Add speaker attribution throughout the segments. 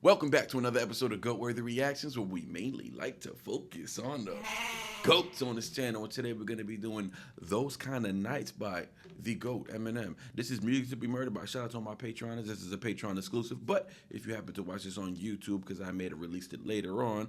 Speaker 1: Welcome back to another episode of Goat-Worthy Reactions, where we mainly like to focus on the goats on this channel. And today we're going to be doing Those Kind of Nights by the GOAT, Eminem. This is Music to Be Murdered by. Shout out to all my Patreoners. This is a Patreon exclusive. But if you happen to watch this on YouTube, because I released it later on,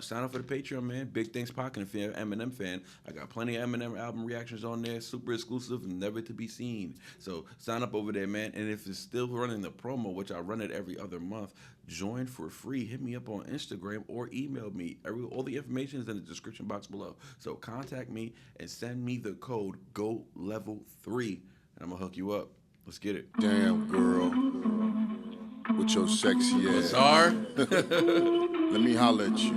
Speaker 1: sign up for the Patreon, man. Big Things Pocket. If you're an Eminem fan, I got plenty of Eminem album reactions on there. Super exclusive and never to be seen. So sign up over there, man. And if it's still running the promo, which I run it every other month, join for free. Hit me up on Instagram or email me. All the information is in the description box below. So contact me and send me the code GOATLEVEL3, and I'm gonna hook you up. Let's get it.
Speaker 2: Damn, girl, with your sexy ass.
Speaker 1: Czar.
Speaker 2: Let me holler at you.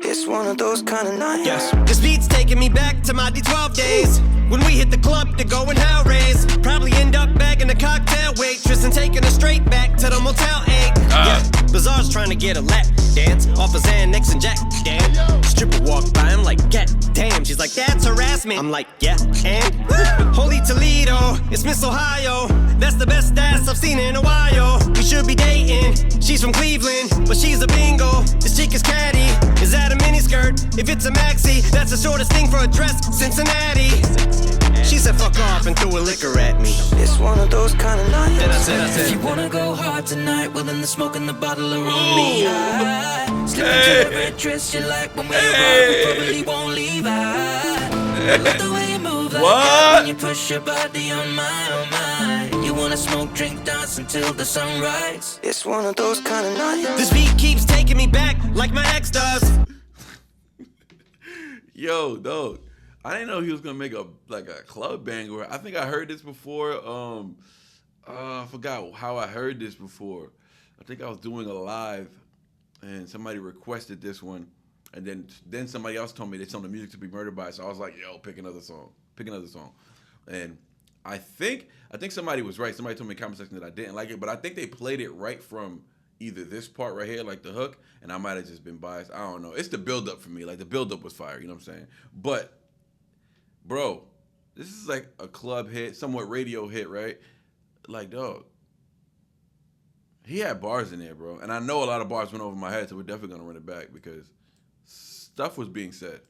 Speaker 3: It's one of those kind of nights.
Speaker 4: Yes. This beat's taking me back to my D12 days. When we hit the club to go and hell raise. Probably end up bagging a cocktail waitress and taking her straight back to the Motel 8. Yeah, Bazaar's trying to get a lap dance off of Xanax and Jack. Damn. Stripper walked by, I'm like, God damn. She's like, that's harassment. I'm like, yeah, and Holy Toledo, it's Miss Ohio. That's the best ass I've seen in a while. We should be dating. She's from Cleveland, but she's a bingo. This chick is catty. Is that a miniskirt? If it's a maxi, that's the shortest thing for a dress. Cincinnati. She said fuck off and threw a liquor at me.
Speaker 3: It's one of those kind of nights.
Speaker 4: Then I said,
Speaker 5: If you wanna go hard tonight, well then the smoke and the bottle are on me. Slip into the red dress you like when we arrive, we probably won't leave. I love the way you move like that when you push your body on my. You wanna smoke, drink, dance until the sunrise.
Speaker 3: It's one of those kind of nights.
Speaker 4: this beat keeps taking me back like my ex does.
Speaker 1: Yo, dog. I didn't know he was gonna make a club banger. I think I heard this before. I forgot how I heard this before. I think I was doing a live, and somebody requested this one, and then somebody else told me it's on the Music to Be Murdered by. So I was like, yo, pick another song, and I think somebody was right. Somebody told me in the comment section that I didn't like it, but I think they played it right from either this part right here, like the hook, and I might have just been biased. I don't know. It's the build up for me. Like the build up was fire. You know what I'm saying? But bro, this is like a club hit, somewhat radio hit, right? Like, dog, he had bars in there, bro. And I know a lot of bars went over my head, so we're definitely going to run it back because stuff was being said.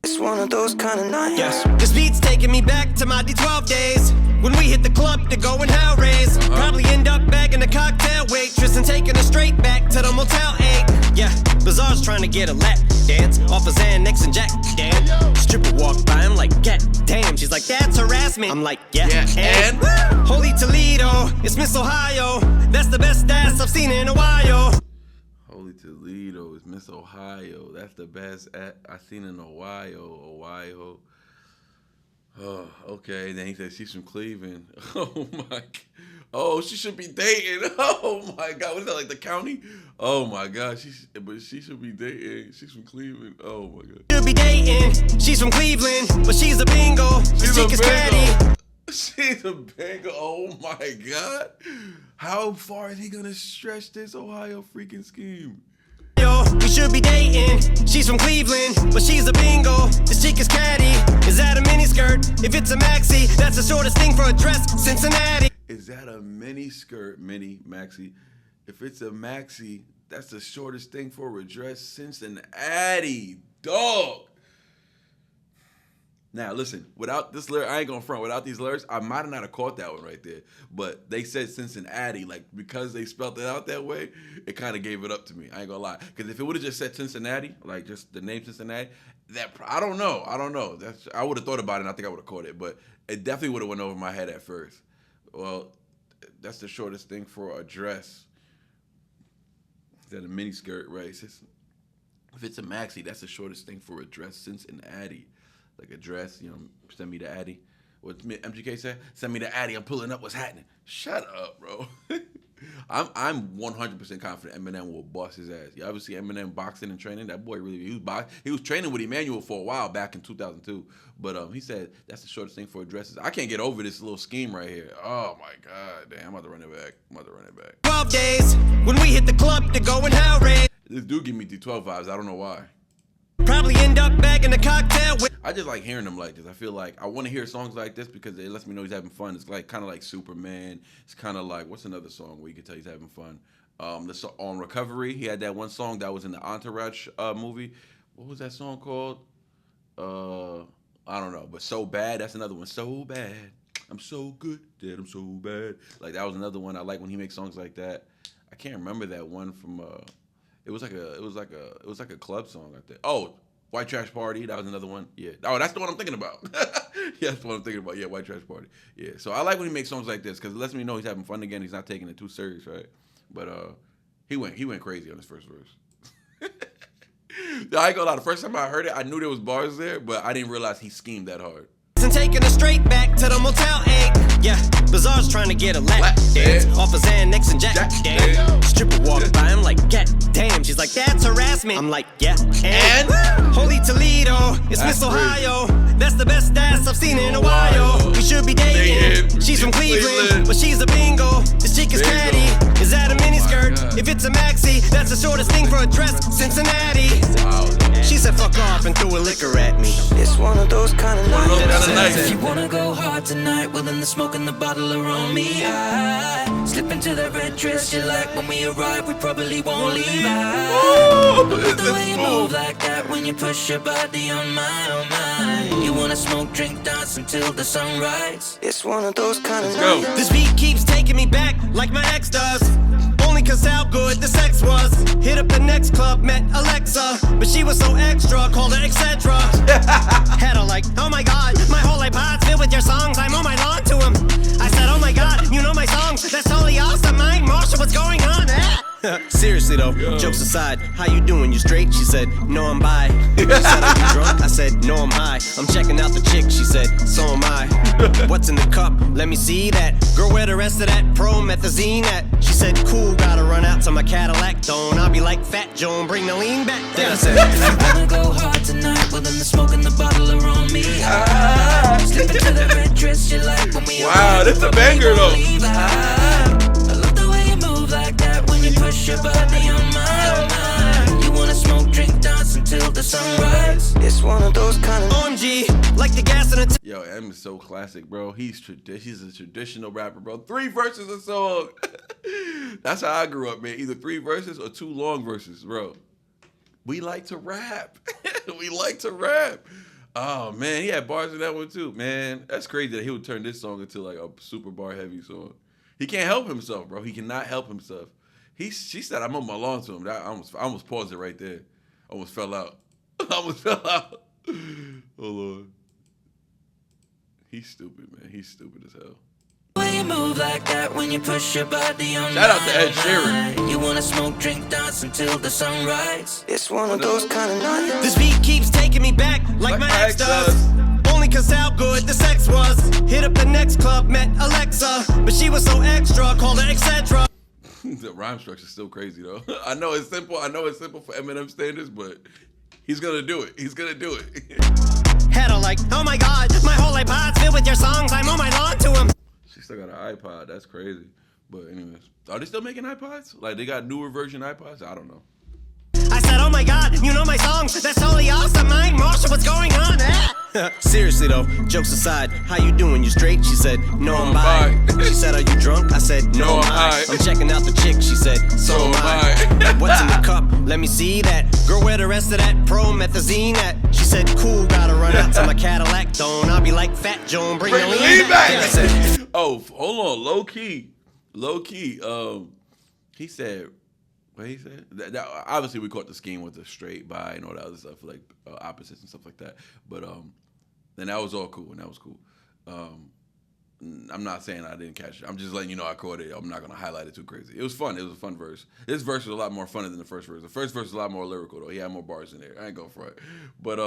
Speaker 3: It's one of those kind of nights.
Speaker 4: Yes. This beat's taking me back to my D12 days. When we hit the club to go and hell raise. Probably end up bagging a cocktail waitress and taking her straight back to the Motel 8. Yeah, Bazaar's trying to get a lap dance off of Xanax and Jack. Damn. Stripper walked by, I'm like, God damn. She's like, that's harassment. I'm like, yeah, and Holy Toledo, it's Miss Ohio. That's the best ass I've seen in a while.
Speaker 1: Holy Toledo is Miss Ohio. That's the best I've seen in Ohio. Oh, okay. Then he said she's from Cleveland. Oh my. Oh, she should be dating. Oh my God. What is that, like the county? Oh my God. But she should be dating. She's from Cleveland. Oh my God.
Speaker 4: Should be dating. She's from Cleveland, but she's a bingo. This chick is catty.
Speaker 1: She's a bingo. Oh my God. How far is he gonna stretch this Ohio freaking scheme?
Speaker 4: We should be dating. She's from Cleveland, but she's a bingo. This chick is catty. Is that a miniskirt? If it's a maxi, that's the shortest thing for a dress. Cincinnati.
Speaker 1: Is that a mini skirt, mini maxi? If it's a maxi, that's the shortest thing for a dress. Cincinnati, dog. Now listen, without this lyric, I ain't gonna front. Without these lyrics, I might not have caught that one right there. But they said Cincinnati, like because they spelled it out that way, it kind of gave it up to me. I ain't gonna lie, because if it would have just said Cincinnati, like just the name Cincinnati, that I don't know. I would have thought about it, and I think I would have caught it, but it definitely would have went over my head at first. Well, that's the shortest thing for a dress. Is that a mini skirt, right? If it's a maxi, that's the shortest thing for a dress. Cincinnati. Like a dress, you know, send me the Addy. What MGK said? Send me the Addy. I'm pulling up. What's happening? Shut up, bro. I'm 100% confident Eminem will boss his ass. You ever see Eminem boxing and training? That boy really he was training with Emmanuel for a while back in 2002. But he said that's the shortest thing for dresses. I can't get over this little scheme right here. Oh my God, damn! I'm about to run it back.
Speaker 4: 12 days when we hit the club to go and hell raise.
Speaker 1: This dude give me D12 vibes. I don't know why.
Speaker 4: Probably end up bagging a cocktail with.
Speaker 1: I just like hearing him like this. I feel like I want to hear songs like this because it lets me know he's having fun. It's like kind of like Superman. It's kind of like, what's another song where you can tell he's having fun? On Recovery, he had that one song that was in the Entourage movie. What was that song called? I don't know, but So Bad, that's another one. So bad, I'm so good that I'm so bad. Like that was another one I like when he makes songs like that. I can't remember that one from. It was like a club song I think. Oh, White Trash Party, that was another one. Yeah. Oh, that's the one I'm thinking about. Yeah, that's what I'm thinking about. Yeah, White Trash Party. Yeah. So I like when he makes songs like this because it lets me know he's having fun again. He's not taking it too serious, right? But he went crazy on his first verse. I ain't gonna lie. The first time I heard it, I knew there was bars there, but I didn't realize he schemed that hard.
Speaker 4: And taking her straight back to the Motel 8. Yeah, Bizarre's trying to get a lap dance off of Xanax and Jack damn. Stripper walk by, I'm like, God damn. She's like, that's harassment. I'm like, yeah. And Holy Toledo, it's Miss Ohio. That's the best ass I've seen in a while. We should be dating. She's from Cleveland, but she's a bingo. This chick is catty. Is that a miniskirt? If it's a maxi, that's the shortest thing for a dress. Cincinnati. She said, fuck off and threw a liquor at me.
Speaker 3: It's one of those kind of nights.
Speaker 5: If you wanna go hard tonight, well then the smoke and the bottle are on me. I slip into that red dress you like. When we arrive, we probably won't leave. I love the way you move like that when you push your body on mine. You wanna smoke, drink, dance until the sunrise.
Speaker 3: It's one of those kind of
Speaker 1: Go.
Speaker 3: nights.
Speaker 4: This beat keeps taking me back like my ex does. Only cause how good the sex was. Hit up the next club, met Alexa, but she was so extra, called her etc. Had her like, oh my god, my whole iPod's filled with your songs. I'm on my lawn to him. I said, oh my god, you know my songs. That's totally awesome, Mike Marshall, what's going on? Seriously though, jokes aside, how you doing? You straight? She said, no, I'm bi. She said, are you drunk? I said, no, I'm high. I'm checking out the chick. She said, so am I. What's in the cup? Let me see that. Girl, where the rest of that promethazine at? She said, cool, gotta run out to my Cadillac. Don't I'll be like Fat Joan, bring the lean back. Then I said,
Speaker 5: If you wanna go hard tonight, well then the smoke and the bottle are on me. I slip into the red dress you like. When we
Speaker 1: Wow, that's a banger though.
Speaker 5: I love the way you move like that when you push your body on mine. You wanna smoke, drink, dance until the sunrise.
Speaker 3: It's one of those kind of
Speaker 4: OMG, like the gas in a
Speaker 1: Yo, M is so classic, bro. He's a traditional rapper, bro. 3 verses a song. That's how I grew up, man. Either 3 verses or 2 long verses, bro. We like to rap. We like to rap. Oh man, he had bars in that one too, man. That's crazy that he would turn this song into like a super bar heavy song. He can't help himself, bro. He cannot help himself. She said, I'm on my lawn to him. I almost paused it right there. Almost fell out. Almost fell out. Hold on. He's stupid, man. He's stupid as hell.
Speaker 5: Way you move like that when you push your body on
Speaker 1: Shout out to Ed Sheeran.
Speaker 5: You wanna smoke, drink, dance until the sunrise.
Speaker 3: It's one of those kind of nights.
Speaker 4: This beat keeps taking me back like my ex does. Only cause how good the sex was. Hit up the next club, met Alexa, but she was so extra, called her etc.
Speaker 1: The rhyme structure's still crazy though. I know it's simple for Eminem standards, but he's gonna do it. He's gonna do it.
Speaker 4: Had her like, oh my god, my whole iPod's filled with your songs. I'm on my lawn to him.
Speaker 1: She still got an iPod. That's crazy. But anyways, are they still making iPods? Like they got newer version iPods? I don't know.
Speaker 4: I said, oh my god, you know my songs. That's totally awesome, Mike Marshall, what's going on? Seriously though, jokes aside, how you doing? You straight? She said, no, I'm bi. She said, are you drunk? I said, no, I'm high. I'm checking out the chick. She said, so am I. What's in the cup? Let me see that. Girl, where the rest of that promethazine at? She said, cool, gotta run out to my Cadillac. Don't I'll be like Fat Joan, bring the lean back. I said,
Speaker 1: oh, hold on, low key. He said, what he said? That, obviously, we caught the scheme with the straight bi and all that other stuff, like opposites and stuff like that. But then that was all cool, and that was cool. I'm not saying I didn't catch it. I'm just letting you know I caught it. I'm not gonna highlight it too crazy. It was fun. It was a fun verse. This verse was a lot more funny than the first verse. The first verse was a lot more lyrical though. He had more bars in there. I ain't going for it. But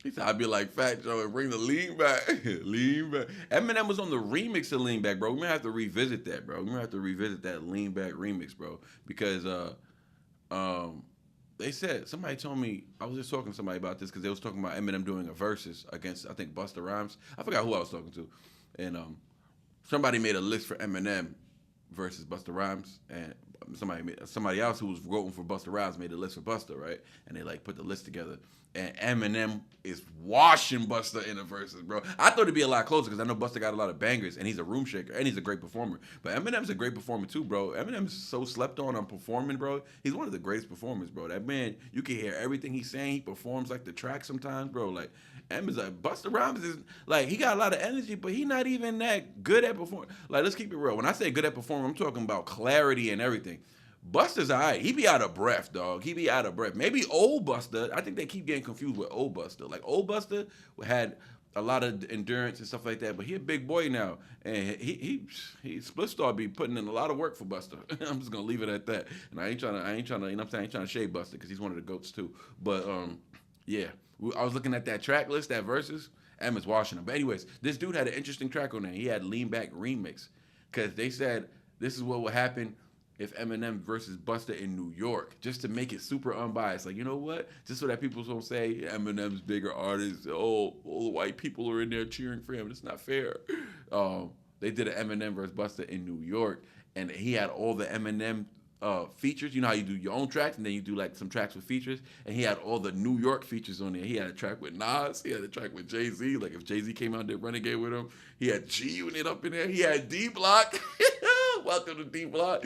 Speaker 1: he said I'd be like Fat Joe and bring the lean back. Lean back. Eminem was on the remix of Lean Back, bro. We're gonna have to revisit that, bro. We're gonna have to revisit that Lean Back remix, bro. Because they said, somebody told me, I was just talking to somebody about this because they was talking about Eminem doing a versus against, I think, Busta Rhymes. I forgot who I was talking to. And somebody made a list for Eminem versus Busta Rhymes. And somebody else who was voting for Busta Rhymes made a list for Busta, right? And they like put the list together. And Eminem is washing Busta in the verses, bro. I thought it'd be a lot closer because I know Busta got a lot of bangers and he's a room shaker and he's a great performer. But Eminem's a great performer too, bro. Eminem's so slept on performing, bro. He's one of the greatest performers, bro. That man, you can hear everything he's saying. He performs like the track sometimes, bro. Like Eminem's like Busta Rhymes is like he got a lot of energy, but he not even that good at performing. Like let's keep it real. When I say good at performing, I'm talking about clarity and everything. Busta's all right. He be out of breath, dog. He be out of breath. Maybe old Busta. I think they keep getting confused with old Busta. Like old Busta had a lot of endurance and stuff like that, but he a big boy now, and he Split Star be putting in a lot of work for Busta. I'm just gonna leave it at that. And I ain't trying to, you know what I'm saying? I ain't trying to shade Busta because he's one of the goats too. But yeah, I was looking at that track list, that verses. Emma's washing him. But anyways, this dude had an interesting track on there. He had Lean Back Remix because they said this is what would happen if Eminem versus Busta in New York, just to make it super unbiased. Like, you know what? Just so that people don't say Eminem's bigger artist. Oh, all the white people are in there cheering for him. It's not fair. They did an Eminem versus Busta in New York, and he had all the Eminem features. You know how you do your own tracks, and then you do like some tracks with features, and he had all the New York features on there. He had a track with Nas. He had a track with Jay-Z. Like if Jay-Z came out there Renegade with him, he had G-Unit up in there. He had D-Block. Welcome to D-Block.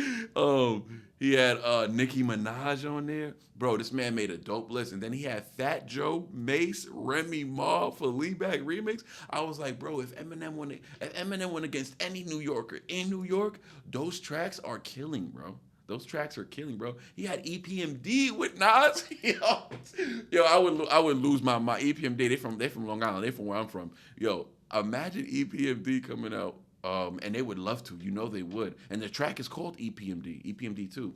Speaker 1: He had Nicki Minaj on there. Bro, this man made a dope list. And then he had Fat Joe, Mace, Remy Ma for Lean Back Remix. I was like, bro, if Eminem went against any New Yorker in New York, those tracks are killing, bro. Those tracks are killing, bro. He had EPMD with Nas. Yo, I would lose my EPMD. They from Long Island. They from where I'm from. Yo, imagine EPMD coming out. And they would love to. You know they would. And the track is called EPMD 2.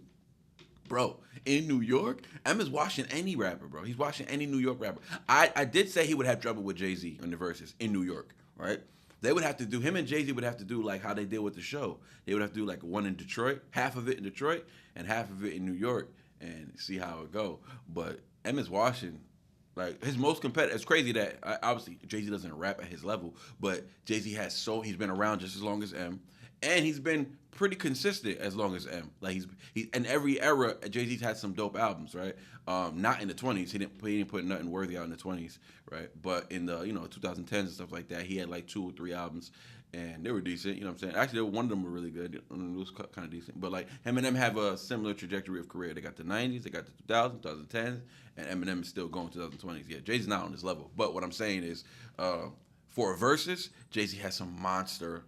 Speaker 1: Bro, in New York, Emma's washing any rapper, bro. He's washing any New York rapper. I did say he would have trouble with Jay-Z on the verses in New York, right? They would have to do, him and Jay-Z would have to do like how they did with the show. They would have to do like one in Detroit, half of it in Detroit, and half of it in New York, and see how it go. But Emma's washing. Like his most competitive. It's crazy that obviously Jay-Z doesn't rap at his level, but Jay-Z he's been around just as long as M, and he's been pretty consistent as long as M. Like he's in every era. Jay-Z's had some dope albums, right? Not in the 20s. He didn't put nothing worthy out in the 20s, right? But in the 2010s and stuff like that, he had like 2 or 3 albums. And they were decent, you know what I'm saying? Actually, one of them were really good. It was kind of decent. But, like, Eminem have a similar trajectory of career. They got the 90s, they got the 2000s, 2010s, and Eminem is still going 2020s. Yeah, Jay-Z's not on this level. But what I'm saying is, for a versus, Jay-Z has some monster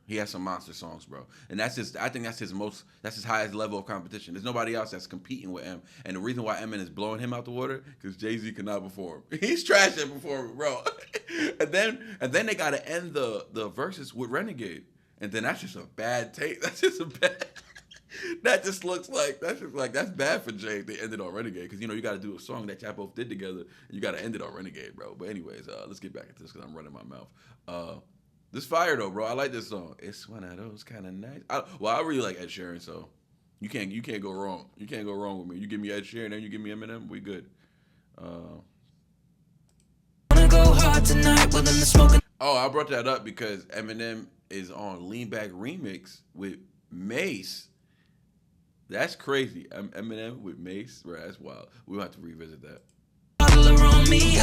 Speaker 1: songs, bro. And I think that's his highest level of competition. There's nobody else that's competing with M. And the reason why Eminem is blowing him out the water, because Jay-Z cannot perform. He's trash at performing, bro. and then they gotta end the verses with Renegade. And then that's just a bad take. That's just a bad that's bad for Jay if they ended on Renegade. Because you gotta do a song that y'all both did together, and you gotta end it on Renegade, bro. But anyways, let's get back into this because I'm running my mouth. This fire though, bro. I like this song. It's one of those kind of nights. I really like Ed Sheeran, so you can't go wrong. You can't go wrong with me. You give me Ed Sheeran and you give me Eminem, we good.
Speaker 5: Wanna go hard tonight within the smoking.
Speaker 1: Oh, I brought that up because Eminem is on Lean Back Remix with Mace. That's crazy. Eminem with Mace, bro. That's wild. We'll have to revisit that.
Speaker 5: Around me,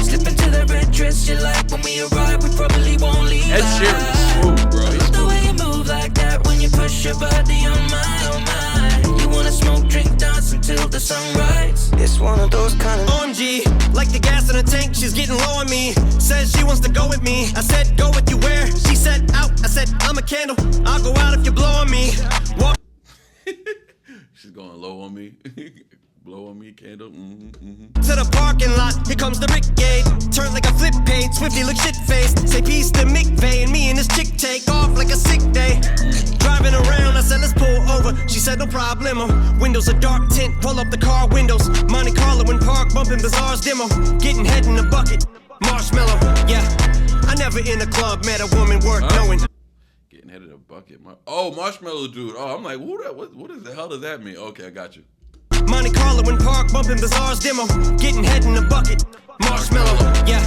Speaker 5: slip into the red dress you like. When we arrive, we probably won't leave.
Speaker 1: Ed Sheeran is smooth, bro. He's
Speaker 5: the way you move like that when you push your body on mine. You wanna smoke, drink, dance until the sunrise.
Speaker 3: It's one of those kind of
Speaker 4: OMG, like the gas in the tank, she's getting low on me. Says she wants to go with me. I said, go with you where? She said, out. I said, I'm a candle. I'll go out if you blow on me. Walk.
Speaker 1: She's going low on me. Blow on me, candle.
Speaker 4: To the parking lot, here comes the brigade. Turn like a flip page, Swifty look shit-faced. Say peace to McVeigh, and me and this chick take off like a sick day. Driving around, I said let's pull over. She said no problemo. Windows are dark tint, pull up the car windows. Monte Carlo in park, bumping Bazaar's demo. Getting head in the bucket, marshmallow, yeah. I never in a club met a woman worth knowing.
Speaker 1: Getting head in a bucket. Marshmallow dude. Oh, I'm like, what the hell does that mean? Okay, I got you.
Speaker 4: Monte Carlo in park, bumping Bazaar's demo. Getting head in the bucket, marshmallow, yeah.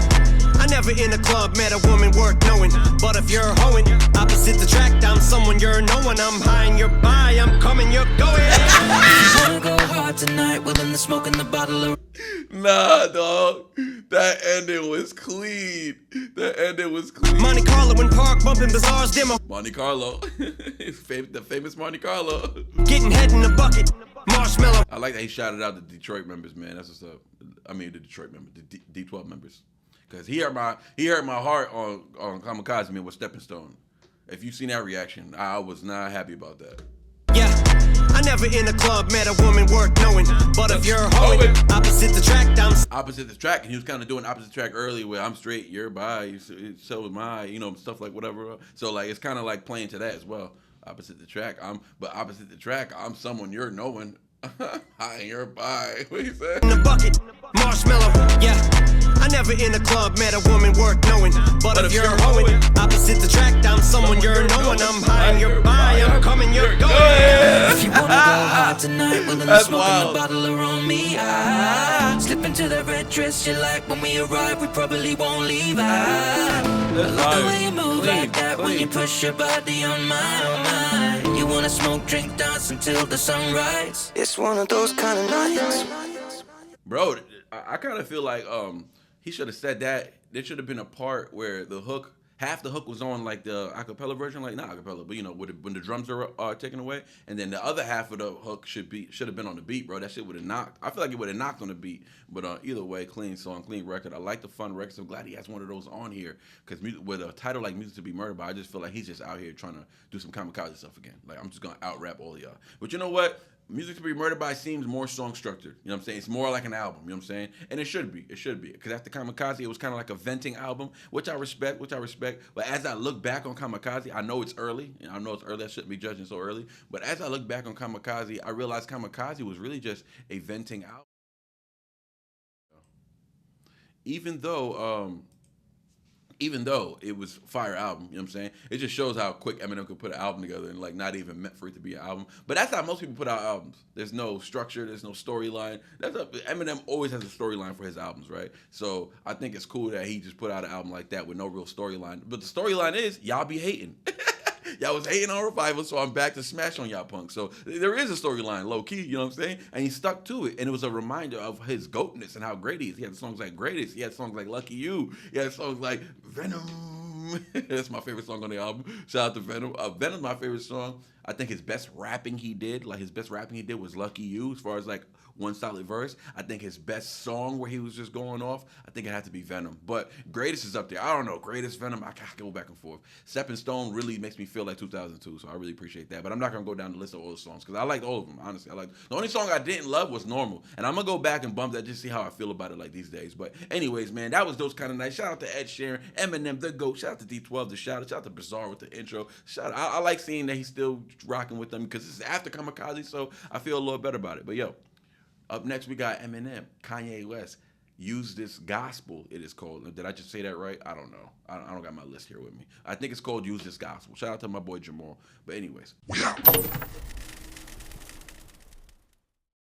Speaker 4: I never in a club met a woman worth knowing. But if you're hoeing, opposite the track, I'm someone you're knowing. I'm high and you're by, I'm coming, you're going.
Speaker 5: Wanna go hard tonight, well then the smoke in the bottle.
Speaker 1: Nah, dog. That ending was clean. That ending was clean.
Speaker 4: Monte Carlo in Park, bumping Bazaar's demo.
Speaker 1: Monte Carlo. The famous Monte Carlo.
Speaker 4: Getting head in a bucket, marshmallow.
Speaker 1: I like that he shouted out the Detroit members, man. That's what's up. I mean, the Detroit members, the D12 members. Because he hurt my heart on Kamikaze, man, with Stepping Stone. If you've seen that reaction, I was not happy about that.
Speaker 4: Yeah, I never in a club met a woman worth knowing. But if you're hoeing, opposite the track, I'm
Speaker 1: opposite the track, and he was kind of doing opposite track early, where I'm straight, you're bi, so am I, stuff like whatever. So like it's kind of like playing to that as well. Opposite the track, I'm someone you're knowing. Hi, you're bi. What you say?
Speaker 4: in a bucket, marshmallow. Yeah, I never in a club met a woman worth knowing. But if you're hoeing, opposite the track, I'm someone you're knowing. I'm high and you're by, I'm coming, you're going.
Speaker 5: If you wanna go hard tonight, well then the
Speaker 1: That's
Speaker 5: smoke in
Speaker 1: wild.
Speaker 5: the bottle are on me. I slip into the red dress you like. When we arrive, we probably won't leave. I love the way you move like that when you push your body on mine. You wanna smoke, drink, dance until the sunrise.
Speaker 3: It's one of those kind of nights.
Speaker 1: Bro, I kind of feel like he should have said that. There should have been a part where half the hook was on like the acapella version, like not acapella, but when the drums are taken away, and then the other half of the hook should have been on the beat, bro. That shit would have knocked. I feel like it would have knocked on the beat, but either way, clean song, clean record. I like the fun records. I'm glad he has one of those on here because with a title like "Music to Be Murdered By," I just feel like he's just out here trying to do some kamikaze stuff again. Like I'm just gonna out rap all of y'all. But you know what? Music to Be Murdered By seems more song structured. You know what I'm saying? It's more like an album. You know what I'm saying? And it should be. It should be. Because after Kamikaze, it was kind of like a venting album, which I respect. But as I look back on Kamikaze, I know it's early. And I know it's early. I shouldn't be judging so early. But as I look back on Kamikaze, I realized Kamikaze was really just a venting album. Even though it was a fire album, you know what I'm saying? It just shows how quick Eminem could put an album together and like not even meant for it to be an album. But that's how most people put out albums. There's no structure, there's no storyline. Eminem always has a storyline for his albums, right? So I think it's cool that he just put out an album like that with no real storyline. But the storyline is y'all be hating. Y'all was hating on Revival, so I'm back to smash on y'all punk. So there is a storyline, low key, you know what I'm saying? And he stuck to it. And it was a reminder of his goatness and how great he is. He had songs like Greatest. He had songs like Lucky You. He had songs like Venom. That's my favorite song on the album. Shout out to Venom. Venom's my favorite song. I think his best rapping he did was Lucky You, as far as like one solid verse. I think his best song where he was just going off, I think it had to be Venom. But Greatest is up there. I don't know. Greatest, Venom, I can go back and forth. Stepping Stone really makes me feel like 2002, so I really appreciate that. But I'm not going to go down the list of all the songs because I liked all of them, honestly. The only song I didn't love was Normal. And I'm going to go back and bump that just to see how I feel about it like these days. But anyways, man, that was those kind of nights. Shout out to Ed Sheeran, Eminem, The GOAT. Shout out to D12, the shout out to Bizarre with the intro. I like seeing that he's still rocking with them because this is after Kamikaze, so I feel a little better about it. But yo, up next we got Eminem, Kanye West. Use This Gospel, it is called. Did I just say that right? I don't know. I don't got my list here with me. I think it's called Use This Gospel. Shout out to my boy Jamal. But anyways.